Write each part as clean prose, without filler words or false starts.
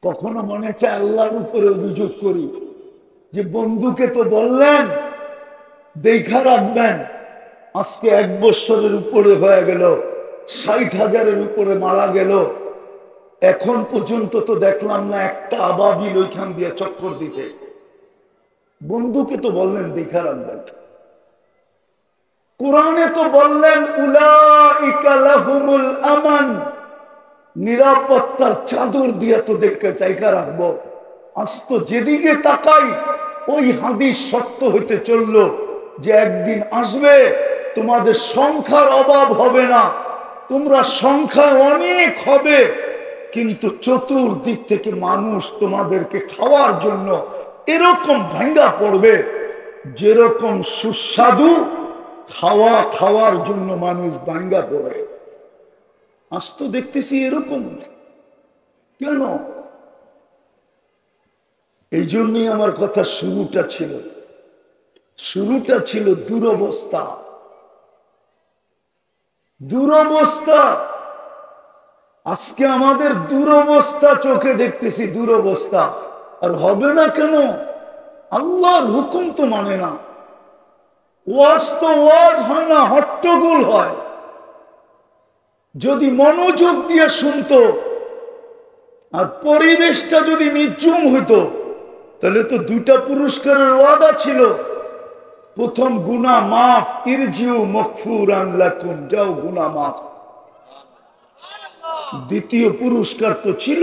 কখনো মনে চায় আল্লাহর উপরে অভিযোগ করি যে বন্ধুকে তো বললেন দেখা রাখবেন, আজকে 1 বছরের উপরে হয়ে গেল, 60,000-এর উপরে মারা গেল, এখন পর্যন্ত তো দেখলাম না একটা আবাবিল ওইখান দিয়ে চক্কর দিতে। বন্ধুকে তো বললেন দেখা রাখবেন। কোরআনে তো বললেন উলাইকা লাহুমুল আমান, নিরাপত্তার চাদর দিয়ে তোদেরকে জায়গা রাখবো। আজ তো যেদিকে তাকাই ওই হাদিস সত্য হইতে চলল যে একদিন আসবে তোমাদের সংখ্যার অভাব হবে না, তোমরা সংখ্যায় অনেক হবে, কিন্তু চতুর্দিক থেকে মানুষ তোমাদেরকে খাওয়ার জন্য এরকম ভাঙ্গা পড়বে যেরকম সুস্বাদু খাওয়ার জন্য মানুষ ভাঙ্গা পড়ে। আজ তো দেখতেছি এরকম। কেন? এই জন্যই আমার কথা শুরুটা ছিল দুরবস্থা। আজকে আমাদের দুরবস্থা চোখে দেখতেছি, দুরবস্থা। আর হবে না কেন? আল্লাহর হুকুম তো মানে না, ওয়াজ তো ওয়াজ হয় না, হট্টগোল হয়। যদি মনোযোগ দিয়ে শুনতো আর পরিবেশটা যদি নির্জুম হইতো তাহলে তো 2টা পুরস্কারের ওয়াদা ছিল। প্রথম গুনাহ মাফ, ইরজিউ মাগফুরান লাকুম, যাও গুনাহ মাফ। দ্বিতীয় পুরস্কার তো ছিল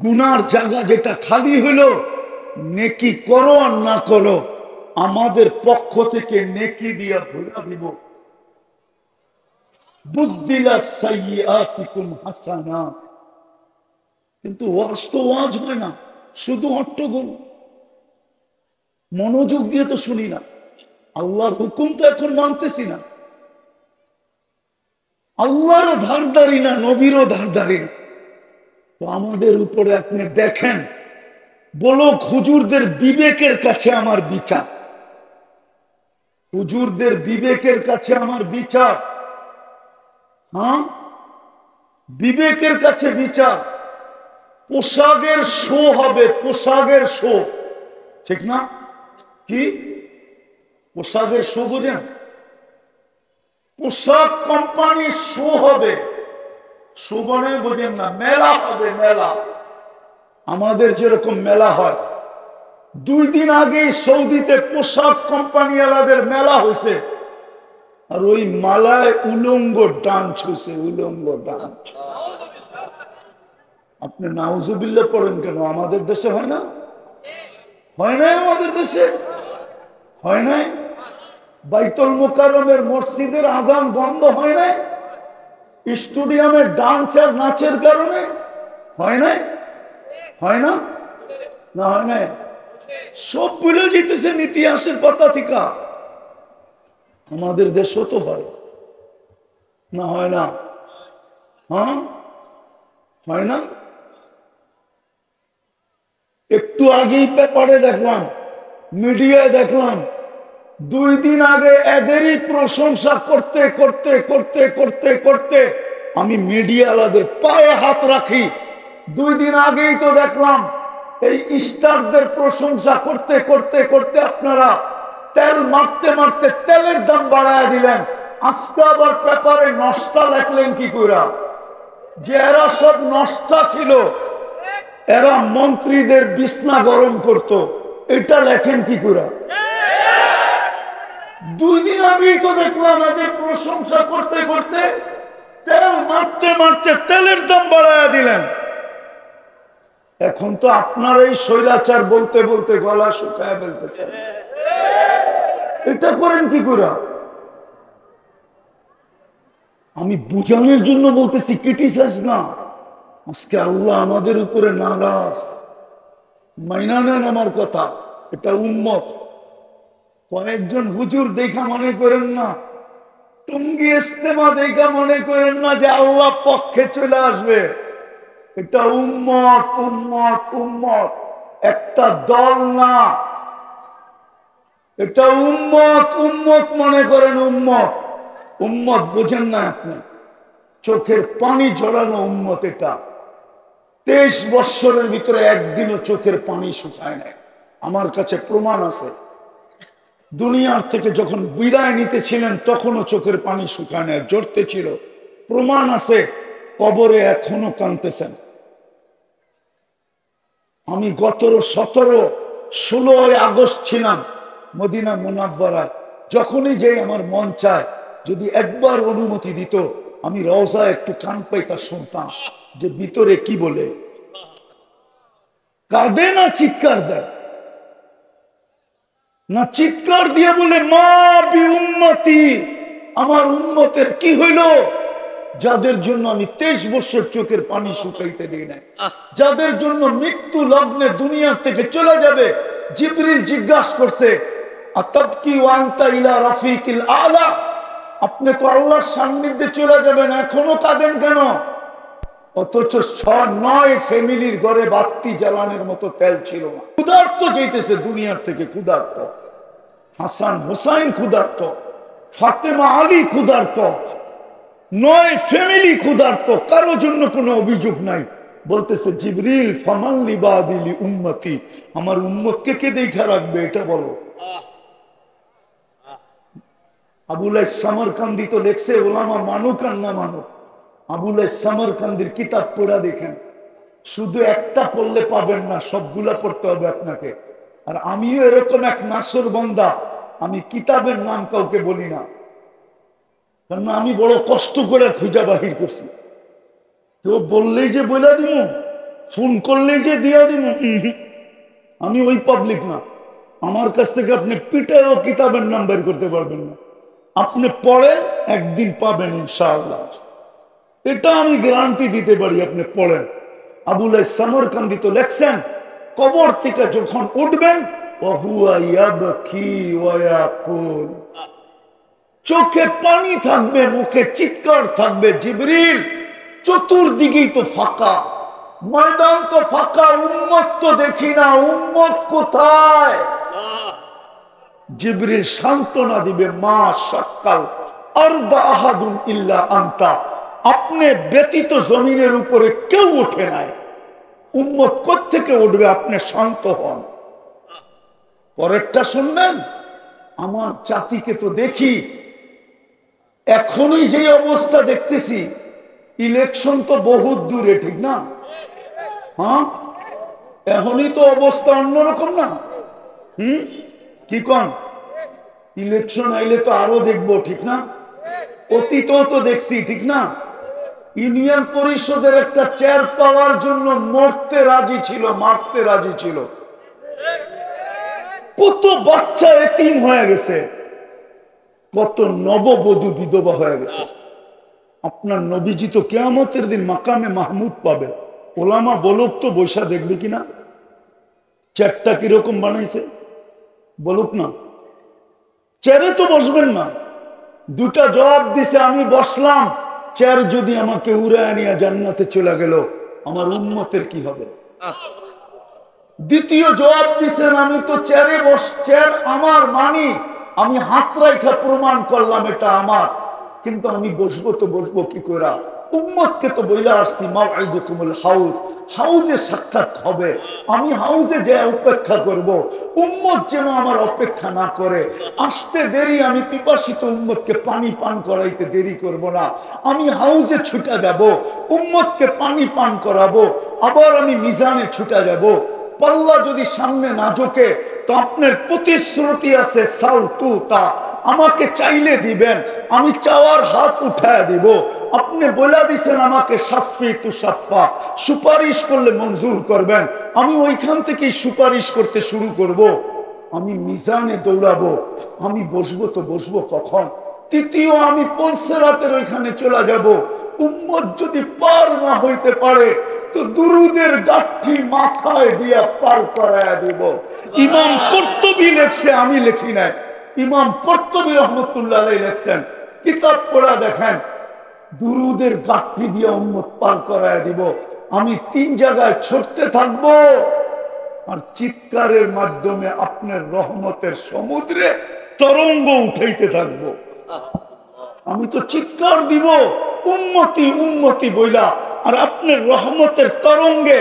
গুনার জায়গা যেটা খালি হইল, নেকি করো আর না করো আমাদের পক্ষ থেকে নেকি দিয়া ভরা দিব। বুদ্দিলা সাইয়্যাতিকুম হাসানা। কিন্তু ওয়াজ তো ওয়াজ হয় না, শুধু হট্টগোল। মনোযোগ দিয়ে তো শুনি না, আল্লাহর হুকুম তো এখন মানতেছি না। আল্লাহরও ধারদারি না, নবীরও ধারদারি না। তো আমাদের উপরে আপনি দেখেন, বলো হুজুরদের বিবেকের কাছে আমার বিচার, হুজুরদের বিবেকের কাছে আমার বিচার। হ্যাঁ, বিবেকের কাছে বিচার। পোশাকের শো হবে, পোশাকের শো, ঠিক না? কি পোশাকের শো বোঝেন? পোশাক কোম্পানির শো হবে। শো মানে বোঝেন না? মেলা হবে, মেলা। আমাদের যেরকম মেলা হয়, 2 দিন আগে সৌদিতে পোশাক কোম্পানিওয়ালাদের মেলা হয়েছে, আর ওই মালায় উলঙ্গ ডান্স হয়েছে, উলঙ্গ ডান্স। আপনি নাউজুবিল্লাহ পড়েন কেন? আমাদের দেশে হয় না? হয় নাই? আমাদের দেশে হয় নাই? বাইতুল মুকাররমের মসজিদের আজান বন্ধ হয় নাই? স্টেডিয়ামের ডান্স আর নাচের কারণে হয় নাই? হয় না? না হয় নাই? সব ভুলে যেতেছেন ইতিহাসের পাতা থেকে। আমাদের দেশও তো হয় না? হয় না? হ্যাঁ, হয় না? একটু আগেই পেপারে দেখলাম, মিডিয়ায় দেখলাম, 2 দিন আগে এদেরই প্রশংসা করতে করতে করতে করতে করতে আমি মিডিয়াওয়ালাদের পায়ে হাত রাখি। 2 দিন আগেই তো দেখলাম এই স্টারদের প্রশংসা করতে করতে করতে আপনারা তেল মারতে মারতে তেলের দাম বাড়ায় দিলেন। আজকে আবার পেপারে নষ্টা লেখলেন কি করে? যে এরা সব নষ্টা ছিল, এরা মন্ত্রীদের বিছনা গরম করত, এটা লেখেন কি করে? 2 দিন আগেই তো দেখলাম এদের প্রশংসা করতে করতে তেল মারতে মারতে তেলের দাম বাড়ায়া দিলেন। এখন তো আপনার এই স্বৈরাচার বলতে বলতে গলা শুকায় ফেলতেছেন। এটা করেন কি করে? আমি বুঝানোর জন্য বলতেছি, ক্রিটিসাইজ না। আজকে আল্লাহ আমাদের উপরে নারাজ। মাইনা নেন আমার কথা, এটা উম্মত। কয়েকজন হুজুর দেখা মনে করেন না, টুঙ্গি ইস্তেমা দেখা মনে করেন না যে আল্লাহ পক্ষে চলে আসবে। এটা উম্মত, উম্মত, উম্মত, একটা দল না। এটা উম্মত, উম্মত মনে করেন, উম্মত। উম্মত বোঝেন না আপনি, চোখের পানি ঝরানো উম্মত এটা। 23 বৎসরের ভিতরে একদিনও চোখের পানি শুকায় নাই। আমার কাছে প্রমাণ আছে। দুনিয়ার থেকে যখন বিদায় নিতেছিলেন তখনও চোখের পানি শুকায় নাই, জড়তে ছিল। প্রমাণ আছে, কবরে এখনো কাঁদতেছেন। আমি গত 16 আগস্ট ছিলাম মদিনা মুনাওয়ারায়। যখনই যাই আমার মন চায় যদি একবার অনুমতি দিত আমি রওজা একটু কান পাইতা, শুনতাম যে ভিতরে কি বলে। কাঁদে না চিৎকার দেয়? না চিৎকার দিয়ে বলে মা বি উম্মতি, আমার উম্মতের কি হইল? যাদের জন্য আমি 23 বছর চোখের পানি শুকাইতে দিই নাই, যাদের জন্য মৃত্যু লগ্নে দুনিয়া থেকে চলে যাবে। জিবরিল জিজ্ঞাসা করছে আতাবকি ওয়া আনতা ইলা রাফিকিল আলা, আপনি তো আল্লাহর সান্নিধ্যে চলে যাবেন, এখনো কাঁদেন কেন? অথচ 6-9 ফ্যামিলির ঘরে বাতি জ্বালানোর মতো তেল ছিল না। ক্ষুধার্ত যেতেছে দুনিয়ার থেকে, ক্ষুধার্ত। হাসান হোসাইন ক্ষুধার্ত, ফাতেমা আলী ক্ষুধার্ত, 9 ফ্যামিলি ক্ষুধার্ত, কারো জন্য কোনো অভিযোগ নাই। বলতেছে জিবরিল ফামান লিবাদিলি উম্মতি, আমার উম্মতকে কে দেখা রাখবে এটা বলো। আবুল সামরকান্দি তো লেখছে ওলামা মানুক আর না মানুক। আবুল সামরকান্দির কিতাব পড়া দেখেন, শুধু একটা পড়লে পাবেন না, সবগুলা পড়তে হবে আপনাকে। আর আমিও এরকম এক নাসর বন্দা, আমি কিতাবের নাম কাউকে বলি না, কারণ আমি বড় কষ্ট করে খুঁজা বাহির করছি। কেউ বললেই যে বইলা দিব, ফোন করলেই যে দিয়া দিব, আমি ওই পাবলিক না। আমার কাছ থেকে আপনি পিটায়ও কিতাবের নাম বের করতে পারবেন না। আপনি পড়েন, একদিন পাবেন ইনশাআল্লাহ, এটা আমি গ্যারান্টি দিতে পারি। আপনি পড়েন। আবুল সামরকান্দি তো লেখছেন কবর থেকে যখন উঠবেন চোখে পানি থাকবে, মুখে চিৎকার থাকবে, জিবরিল চতুর্দিকেই তো ফাঁকা, ময়দান তো ফাঁকা, উম্মত তো দেখি না, উম্মত কোথায়? জিবরিল সান্ত্বনা দিবে মা শাক্কাল আরদা আহাদুন ইল্লা আনতা, আপনি ব্যতীত জমিনের উপরে কেউ ওঠে নাই, উম্মত কোত্থেকে উঠবে? আপনি শান্ত হন। পরেরটা শুনবেন, আমার জাতিকে তো দেখি এখনই যে অবস্থা দেখতেছি, ইলেকশন তো বহুত দূরে, ঠিক না? হ্যাঁ, এখনই তো অবস্থা অন্যরকম না? কি কন? ইলেকশন আইলে তো আরো দেখবো, ঠিক না? অতীতও তো দেখছি, ঠিক না? ইউনিয়ন পরিষদের একটা চেয়ার পাওয়ার জন্য মরতে রাজি ছিল, মারতে রাজি ছিল। কত বাচ্চা এতিম হয়ে গেছে, কত নববধূ বিধবা হয়ে গেছে। আপনার নবীজি তো কিয়ামতের দিন মাকামে মাহমুদ পাবে। ওলামা বলুক তো, বৈশা দেখবে কিনা চেয়ারটা কিরকম বানাইছে, বলুক না। চেয়ারে তো বসবেন না। দুটা জবাব দিছে, আমি বসলাম, চেয়ার যদি আমাকে উড়ায় নিয়ে জান্নাতে চলে গেল, আমার উম্মতের কি হবে? দ্বিতীয় জবাব দিছেন, আমি তো চেয়ারে চেয়ার আমার মানি, আমি হাত রাখা প্রমাণ করলাম এটা আমার, কিন্তু আমি বসবো তো বসবো কি করে? উম্মতকে তো বইলা আসছি মাউইদুকুমুল হাউজ, হাউজে সাক্ষাৎ হবে, আমি হাউজে যে অপেক্ষা করব, উম্মত যেন আমার অপেক্ষা না করে। আসতে দেরি, আমি পিপাসিত উম্মতকে পানি পান করাইতে দেরি করব না, আমি হাউজে ছুটে যাব, উম্মতকে পানি পান করাবো, আবার আমি মিজানে ছুটে যাব। পাল্লা যদি সামনে না ঝোঁকে তো আপনার প্রতিশ্রুতি আছে সাল তু তা, আমাকে চাইলে দিবেন, আমি চাওয়ার হাত উঠায় দিব। আপনি বলে দিছেন আমাকে সাফি তু সাফা, সুপারিশ করলে মঞ্জুর করবেন, আমি ওইখান থেকেই সুপারিশ করতে শুরু করব। আমি মিজানে দৌড়াবো, আমি বসবো তো বসবো কখন? তৃতীয়, আমি পলসেরাতের ওইখানে চলে যাব। উম্মত যদি পার না হইতে পারে তো দুরুদের গাঠি মাথায় দিয়া পার করায় দিব। ইমাম কুরতুবী লেখছে, আমি লিখি নাই, ইমাম কুরতুবী রহমতুল্লাহ আলাইহি লেখছেন, কিতাব পড়া দেখেন, দুরুদের গাঠি দিয়ে উম্মত পার করায় দিব। আমি 3 জায়গায় ছড়তে থাকবো আর চিৎকারের মাধ্যমে আপনার রহমতের সমুদ্রে তরঙ্গ উঠাইতে থাকবো। আমি তো চিৎকার দিব উম্মতি উম্মতি বইলা, আর আপনার রহমতের তরঙ্গে,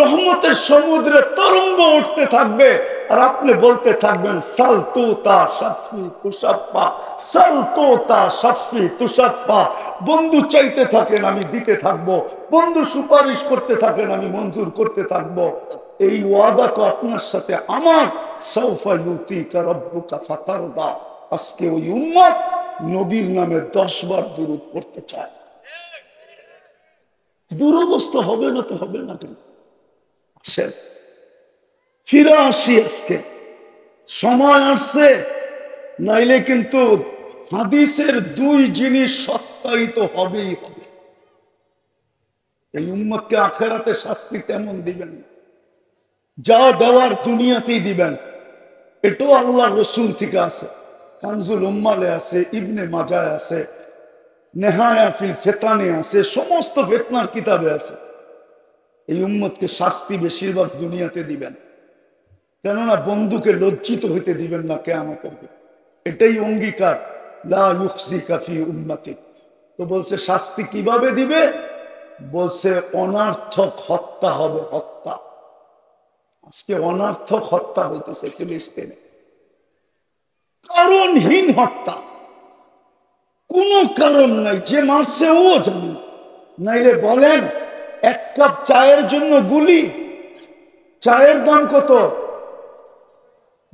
রহমতের সমুদ্রে তরঙ্গ উঠতে থাকবে, আর আপনি বলতে থাকবেন সালতুতা শাফি তুষাফা, সালতুতা শাফি তুষাফা। বন্ধু চাইতে থাকেন, আমি দিতে থাকবো। বন্ধু সুপারিশ করতে থাকেন, আমি মঞ্জুর করতে থাকবো। এই ওয়াদা তো আপনার সাথে আমার। সাউফা ইউতিকা রাব্বুকা ফাতারদা। আজকে ওই উম্মত নবীর নামে 10 বার দুরূদ পড়তে চায়। দুরবস্থা হবে না তো হবে না কেন? আসেন ফিরে আসি। আজকে সময় আসছে, নাইলে কিন্তু হাদিসের 2 জিনিস সত্যায়িত হবেই হবে। এই উম্মতকে আখেরাতে শাস্তি তেমন দিবেন না, যা দেওয়ার দুনিয়াতেই দিবেন। এটাও আল্লাহ রসুল থেকে আছে, কানজুল উম্মালে আছে, ইবনে মাজায় আছে, নেহায়া ফিল ফেতানে আছে, সমস্ত ফেতনার কিতাবে আছে। এই উম্মতকে শাস্তি বেশিরভাগ দুনিয়াতে দিবেন, কেননা বন্ধুকে লজ্জিত হইতে দিবেন না কিয়ামতের দিন। এটাই অঙ্গীকার, লা ইউখজিকা ফি উম্মতি। তো বলছে শাস্তি কিভাবে দিবে? বলছে অনার্থক হত্যা হবে, হত্যা। আজকে অনার্থক হত্যা হইতেছে ফিলিস্তিনে, কারণহীন হত্যা, কোনো কারণ নাই। যে মারছে ও জানে না। নাইলে বলেন 1 কাপ চায়ের জন্য গুলি, চায়ের দাম কত?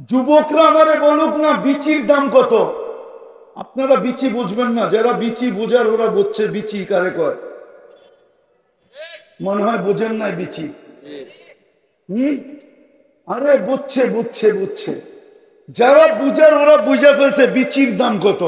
যুবকরা আমারে বলুক না বিচির দাম কত। আপনারা বিচি বুঝবেন না, যারা বিচি বোঝার ওরা বুঝছে বিচি কারে কয়। মনে হয় বোঝেন নাই বিচি। আরে বুঝছে বুঝছে বুঝছে, যারা বুঝার ওরা বুঝে ফেলছে বিচির দাম কত।